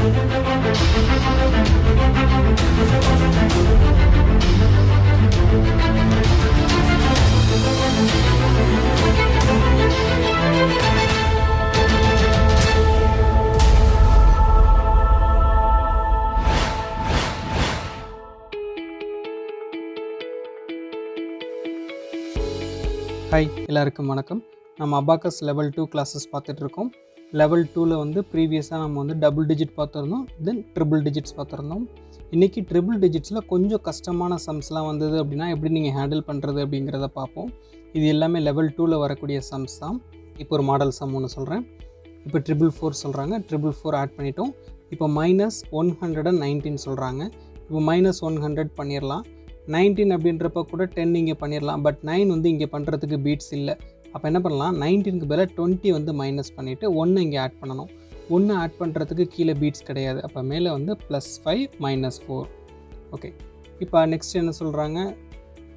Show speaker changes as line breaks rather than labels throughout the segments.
Hi, எல்லாருக்கும் வணக்கம். நம்ம அபாக்கஸ் லெவல் 2 கிளாஸஸ் பார்த்துட்ருக்கோம். லெவல் 2ல் வந்து ப்ரீவியஸாக நம்ம வந்து டபுள் டிஜிட் பார்த்துருந்தோம், தென் ட்ரிபிள் டிஜிட்ஸ் பார்த்துருந்தோம். இன்றைக்கி ட்ரிபிள் டிஜிட்ஸில் கொஞ்சம் கஷ்டமான சம்ஸ்லாம் வந்தது அப்படின்னா எப்படி நீங்கள் ஹேண்டில் பண்ணுறது அப்படிங்கிறத பார்ப்போம். இது எல்லாமே லெவல் 2ல் வரக்கூடிய சம்ஸ் தான். இப்போ ஒரு மாடல் சம் ஒன்று சொல்கிறேன். இப்போ 444 சொல்கிறாங்க, 444 ஆட் பண்ணிட்டோம். இப்போ -119 சொல்கிறாங்க. இப்போ -100 பண்ணிடலாம். 19 அப்படின்றப்ப கூட 10 இங்கே பண்ணிடலாம். பட் 9 வந்து இங்கே பண்ணுறதுக்கு பீட்ஸ் இல்லை. அப்போ என்ன பண்ணலாம், 19க்கு பதிலாக 20 வந்து மைனஸ் பண்ணிவிட்டு 1 இங்கே ஆட் பண்ணணும். 1 ஆட் பண்ணுறதுக்கு கீழே பீட்ஸ் கிடையாது. அப்போ மேலே வந்து +5 -4. ஓகே, இப்போ நெக்ஸ்ட் என்ன சொல்கிறாங்க,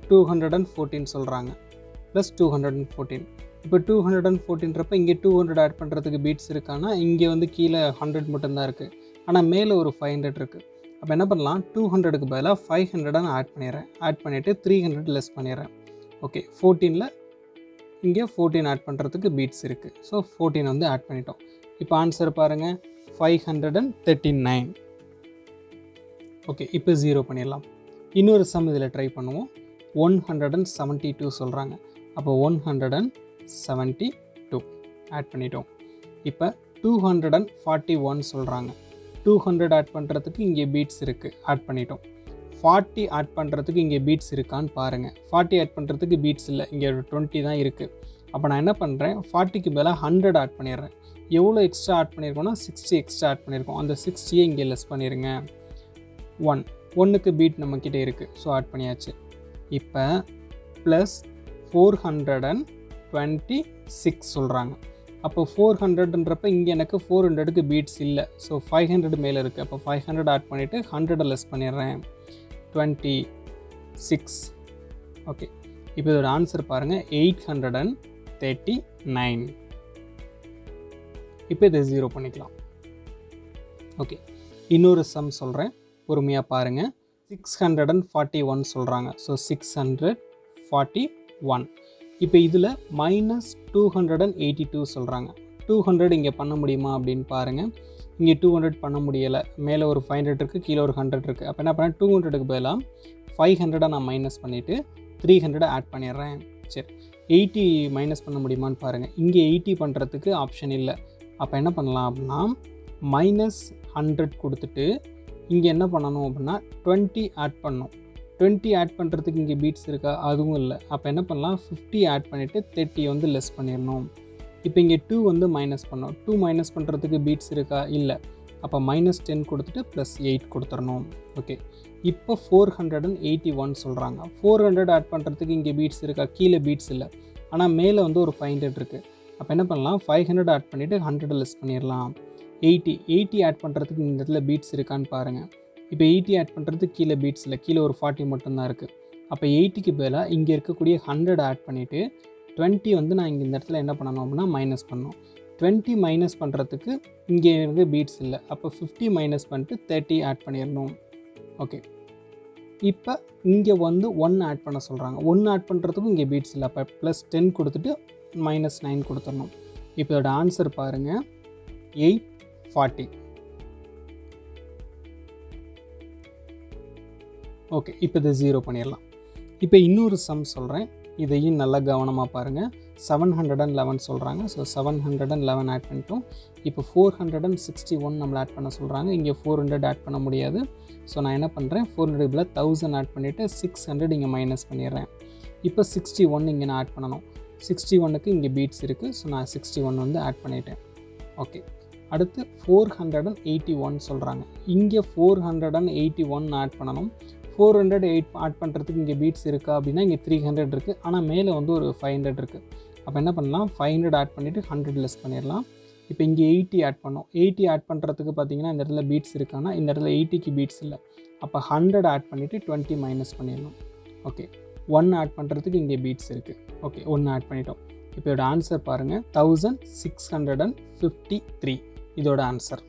214 சொல்கிறாங்க, +214. இப்போ 214ன்றப்ப இங்கே 200 ஆட் பண்ணுறதுக்கு பீட்ஸ் இருக்கான்னா இங்கே வந்து கீழே 100 மட்டும்தான் இருக்குது. ஆனால் மேலே ஒரு 500 இருக்குது. அப்போ என்ன பண்ணலாம், 200க்கு பதிலாக 500 ஆட் பண்ணிடுறேன். ஆட் பண்ணிவிட்டு 300 லெஸ் பண்ணிடுறேன். ஓகே, 14ல் இங்கே 14 ஆட் பண்ணுறதுக்கு பீட்ஸ் இருக்குது. ஸோ 14 வந்து ஆட் பண்ணிட்டோம். இப்போ ஆன்சர் பாருங்கள், 539. ஓகே, இப்போ 0 பண்ணிடலாம். இன்னொரு சம் இதில் ட்ரை பண்ணுவோம். 172 சொல்கிறாங்க. அப்போ 172 ஆட் பண்ணிட்டோம். இப்போ 241 சொல்கிறாங்க. 200 ஆட் பண்ணுறதுக்கு இங்கே பீட்ஸ் இருக்குது, ஆட் பண்ணிட்டோம். 40 ஆட் பண்ணுறதுக்கு இங்கே பீட்ஸ் இருக்கான்னு பாருங்கள். 40 ஆட் பண்ணுறதுக்கு பீட்ஸ் இல்லை, இங்கே 20 தான் இருக்குது. அப்போ நான் என்ன பண்ணுறேன், 40க்கு பதிலாக 100 ஆட் பண்ணிடுறேன். எவ்வளோ எக்ஸ்ட்ரா ஆட் பண்ணியிருக்கோன்னா 60 எக்ஸ்ட்ரா ஆட் பண்ணியிருக்கோம். அந்த 60யை இங்கே லெஸ் பண்ணிடுங்க. 1க்கு பீட் நம்மக்கிட்ட இருக்குது, ஸோ ஆட் பண்ணியாச்சு. இப்போ +426 சொல்கிறாங்க. அப்போ 400ன்றப்ப இங்கே எனக்கு 400க்கு பீட்ஸ் இல்லை, ஸோ 500 மேலே இருக்குது. அப்போ 500 ஆட் பண்ணிவிட்டு 100 லெஸ் பண்ணிடுறேன். 26. ஓகே, இப்போ இதோட ஆன்சர் பாருங்கள், 839. இப்போ இதை 0 பண்ணிக்கலாம். ஓகே, இன்னொரு சம் சொல்கிறேன், பொறுமையாக பாருங்கள். 641 சொல்கிறாங்க. ஸோ 641. இப்போ இதில் -282 சொல்கிறாங்க. 200 இங்கே பண்ண முடியுமா அப்படின்னு பாருங்கள். இங்கே 200 பண்ண முடியலை. மேலே ஒரு 500 இருக்குது, கீழே ஒரு 100 இருக்குது. அப்போ என்ன பண்ணேன், 200க்கு பதிலாக 500 நான் மைனஸ் பண்ணிவிட்டு 300 ஆட் பண்ணிடுறேன். சரி, 80 மைனஸ் பண்ண முடியுமான்னு பாருங்கள். இங்கே 80 பண்ணுறதுக்கு ஆப்ஷன் இல்லை. அப்போ என்ன பண்ணலாம் அப்படின்னா, -100 கொடுத்துட்டு இங்கே என்ன பண்ணணும் அப்படின்னா 20 ஆட் பண்ணணும். 20 ஆட் பண்ணுறதுக்கு இங்கே பீட்ஸ் இருக்கா, அதுவும் இல்லை. அப்போ என்ன பண்ணலாம், 50 ஆட் பண்ணிவிட்டு 30 வந்து லெஸ் பண்ணிடணும். இப்போ இங்கே 2 வந்து மைனஸ் பண்ணோம். 2 மைனஸ் பண்ணுறதுக்கு பீட்ஸ் இருக்கா, இல்லை. அப்போ -10 கொடுத்துட்டு +8 கொடுத்துடணும். ஓகே, இப்போ 481 சொல்கிறாங்க. 400 ஆட் பண்ணுறதுக்கு இங்கே பீட்ஸ் இருக்கா, கீழே பீட்ஸ் இல்லை. ஆனால் மேலே வந்து ஒரு 500 இருக்குது. அப்போ என்ன பண்ணலாம், 500 ஆட் பண்ணிவிட்டு 100 லெஸ் பண்ணிடலாம். 80 ஆட் பண்ணுறதுக்கு இந்த இடத்துல பீட்ஸ் இருக்கான்னு பாருங்கள். இப்போ 80 ஆட் பண்ணுறதுக்கு கீழே பீட்ஸ் இல்லை, கீழே ஒரு 40 மட்டும்தான் இருக்குது. அப்போ 80க்கு பதிலாக இங்கே இருக்கக்கூடிய 100 ஆட் பண்ணிவிட்டு 20 வந்து நான் இங்கே இந்த இடத்துல என்ன பண்ணணும் அப்படின்னா மைனஸ் பண்ணணும். 20 மைனஸ் பண்ணுறதுக்கு இங்கே இருந்து பீட்ஸ் இல்லை. அப்போ 50 மைனஸ் பண்ணிட்டு 30 ஆட் பண்ணிடணும். ஓகே, இப்போ இங்கே வந்து 1 ஆட் பண்ண சொல்கிறாங்க. 1 ஆட் பண்ணுறதுக்கும் இங்கே பீட்ஸ் இல்லை. அப்போ +10 கொடுத்துட்டு -9 கொடுத்துடணும். இப்போ இதோட ஆன்சர் பாருங்கள், 840. ஓகே, இப்போ இதை 0 பண்ணிடலாம். இப்போ இன்னொரு சம் சொல்கிறேன், இதையும் நல்லா கவனமாக பாருங்கள். 711 சொல்கிறாங்க. ஸோ 711 ஆட் பண்ணிட்டோம். இப்போ 461 நம்மளை ஆட் பண்ண சொல்கிறாங்க. இங்கே 400 ஆட் பண்ண முடியாது. ஸோ நான் என்ன பண்ணுறேன், 400 பதில் 1000 ஆட் பண்ணிவிட்டு 600 இங்கே மைனஸ் பண்ணிடுறேன். இப்போ 61 இங்கே நான் ஆட் பண்ணணும். 61க்கு இங்கே பீட்ஸ் இருக்குது. ஸோ நான் 61 வந்து ஆட் பண்ணிட்டேன். ஓகே, அடுத்து 481 சொல்கிறாங்க. இங்கே 481 ஆட் பண்ணணும். 408 ஆட் பண்ணுறதுக்கு இங்கே பீட்ஸ் இருக்கா அப்படின்னா இங்கே 300 இருக்குது. ஆனால் மேலே வந்து ஒரு 500 இருக்குது. அப்போ என்ன பண்ணலாம், 500 ஆட் பண்ணிவிட்டு 100 லெஸ் பண்ணிடலாம். இப்போ இங்கே 80 ஆட் பண்ணோம். 80 ஆட் பண்ணுறதுக்கு பார்த்தீங்கன்னா இந்த இடத்துல பீட்ஸ் இருக்கான்னா இந்த இடத்துல 80க்கு பீட்ஸ் இல்லை. அப்போ 100 ஆட் பண்ணிவிட்டு 20 மைனஸ் பண்ணிடணும். ஓகே, 1 ஆட் பண்ணுறதுக்கு இங்கே பீட்ஸ் இருக்குது. ஓகே, 1 ஆட் பண்ணிட்டோம். இப்போ இதோட ஆன்சர் பாருங்கள், 1653 இதோட ஆன்சர்.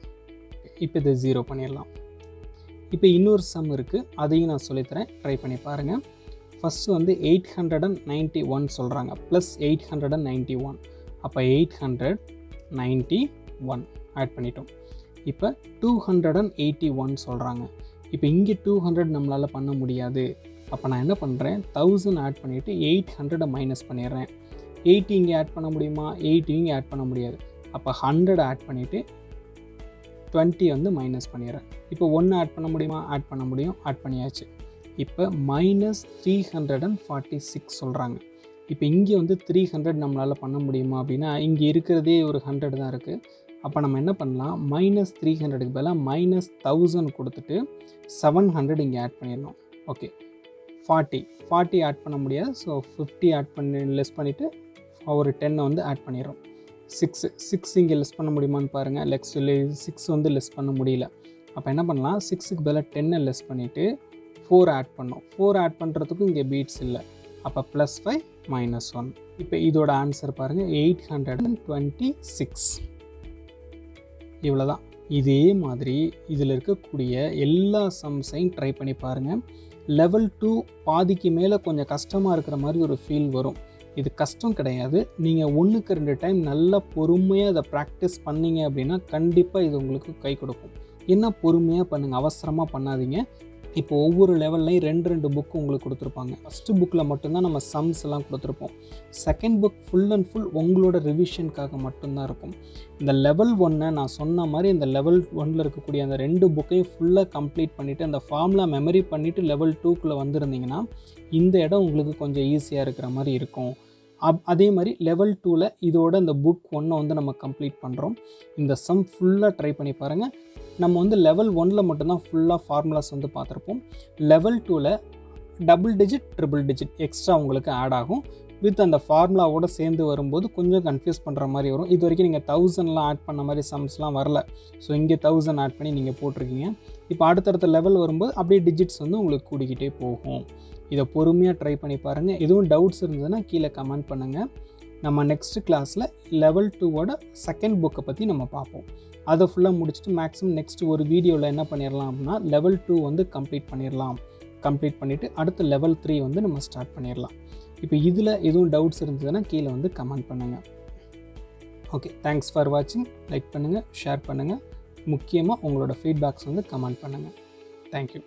இப்போ இதை 0 பண்ணிடலாம். இப்போ இன்னொரு சம் இருக்குது, அதையும் நான் சொல்லித்தரேன், ட்ரை பண்ணி பாருங்கள். ஃபஸ்ட்டு வந்து 891 சொல்கிறாங்க, ப்ளஸ் 891. அப்போ 891 ஆட் பண்ணிட்டோம். இப்போ 281 சொல்கிறாங்க. இப்போ இங்கே 200 நம்மளால் பண்ண முடியாது. அப்போ நான் என்ன பண்ணுறேன், 1000 ஆட் பண்ணிவிட்டு 800 மைனஸ் பண்ணிடுறேன். 80 இங்கே ஆட் பண்ண முடியுமா? 80 இங்கே ஆட் பண்ண முடியாது. அப்போ 100 ஆட் பண்ணிவிட்டு 20 வந்து மைனஸ் பண்ணிடுறேன். இப்போ 1 ஆட் பண்ண முடியுமா? ஆட் பண்ண முடியும், ஆட் பண்ணியாச்சு. இப்போ -346 சொல்கிறாங்க. இப்போ இங்கே வந்து 300 நம்மளால் பண்ண முடியுமா அப்படின்னா, இங்கே இருக்கிறதே ஒரு 100 தான் இருக்குது. அப்போ நம்ம என்ன பண்ணலாம், -300க்கு பதிலாக -1000 கொடுத்துட்டு 700 இங்கே ஆட் பண்ணிடணும். ஓகே, 40 ஆட் பண்ண முடியாது. ஸோ 50 ஆட் பண்ணி லெஸ் பண்ணிவிட்டு ஒரு 10 வந்து ஆட் பண்ணிடுறோம். 6 இங்கே லெஸ் பண்ண முடியுமான்னு பாருங்கள். 6 வந்து லெஸ் பண்ண முடியல. அப்போ என்ன பண்ணலாம், 6க்கு பதிலாக 10 லெஸ் பண்ணிவிட்டு 4 ஆட் பண்ணோம். 4 ஆட் பண்ணுறதுக்கும் இங்கே பீட்ஸ் இல்லை. அப்போ +5 -1. இப்போ இதோட ஆன்சர் பாருங்கள், 826. இவ்வளோதான். இதே மாதிரி இதில் இருக்கக்கூடிய எல்லா சம்ஸையும் ட்ரை பண்ணி பாருங்கள். லெவல் 2 பாதிக்கு மேலே கொஞ்சம் கஷ்டமாக இருக்கிற மாதிரி ஒரு ஃபீல் வரும். இது கஷ்டம் கிடையாது. நீங்கள் 1க்கு 2 டைம் நல்லா பொறுமையாக அதை ப்ராக்டிஸ் பண்ணிங்க அப்படின்னா கண்டிப்பாக இது உங்களுக்கு கை கொடுக்கும். என்ன பொறுமையாக பண்ணுங்கள், அவசரமாக பண்ணாதீங்க. இப்போ ஒவ்வொரு லெவல்லையும் 2 புக்கு உங்களுக்கு கொடுத்துருப்பாங்க. ஃபஸ்ட்டு புக்கில் மட்டும்தான் நம்ம சம்ஸ் எல்லாம் கொடுத்துருப்போம். Second book full and full உங்களோட ரிவிஷனுக்காக மட்டும்தான் இருக்கும். இந்த லெவல் 1 நான் சொன்ன மாதிரி இந்த லெவல் 1ல் இருக்கக்கூடிய அந்த 2 புக்கையும் ஃபுல்லாக கம்ப்ளீட் பண்ணிவிட்டு அந்த ஃபார்முலா மெமரி பண்ணிவிட்டு லெவல் 2க்குள்ளே வந்திருந்தீங்கன்னா இந்த இடம் உங்களுக்கு கொஞ்சம் ஈஸியாக இருக்கிற மாதிரி இருக்கும். அதே மாதிரி லெவல் 2ல் இதோட இந்த புக் 1 வந்து நம்ம கம்ப்ளீட் பண்ணுறோம். இந்த சம் ஃபுல்லாக ட்ரை பண்ணி பாருங்கள். நம்ம வந்து லெவல் 1ல் மட்டும்தான் ஃபுல்லாக ஃபார்முலாஸ் வந்து பார்த்துருப்போம். லெவல் 2ல் double digit triple digit extra உங்களுக்கு ஆட் ஆகும். வித் அந்த ஃபார்முலாவோடு சேர்ந்து வரும்போது கொஞ்சம் கன்ஃபியூஸ் பண்ணுற மாதிரி வரும். இது வரைக்கும் நீங்கள் 1000லாம் ஆட் பண்ண மாதிரி சம்ஸ்லாம் வரல. ஸோ இங்கே 1000 ஆட் பண்ணி நீங்கள் போட்டிருக்கீங்க. இப்போ அடுத்தடுத்த லெவல் வரும்போது அப்படியே டிஜிட்ஸ் வந்து உங்களுக்கு கூடிக்கிட்டே போகும். இதை பொறுமையாக ட்ரை பண்ணி பாருங்கள். எதுவும் டவுட்ஸ் இருந்ததுன்னா கீழே கமெண்ட் பண்ணுங்கள். நம்ம நெக்ஸ்ட் கிளாஸில் லெவல் 2வோட செகண்ட் புக்கை பற்றி நம்ம பார்ப்போம். அதை ஃபுல்லாக முடிச்சுட்டு மேக்ஸிமம் நெக்ஸ்ட் ஒரு வீடியோவில் என்ன பண்ணிடலாம் அப்படின்னா லெவல் 2 வந்து கம்ப்ளீட் பண்ணிவிட்டு அடுத்த லெவல் 3 வந்து நம்ம ஸ்டார்ட் பண்ணிடலாம். இப்போ இதில் எதுவும் டவுட்ஸ் இருந்ததுன்னா கீழே வந்து கமெண்ட் பண்ணுங்கள். ஓகே, தேங்க்ஸ் ஃபார் வாட்சிங். லைக் பண்ணுங்கள், ஷேர் பண்ணுங்கள். முக்கியமாக உங்களோட ஃபீட்பேக்ஸ் வந்து கமெண்ட் பண்ணுங்கள். தேங்க்யூ.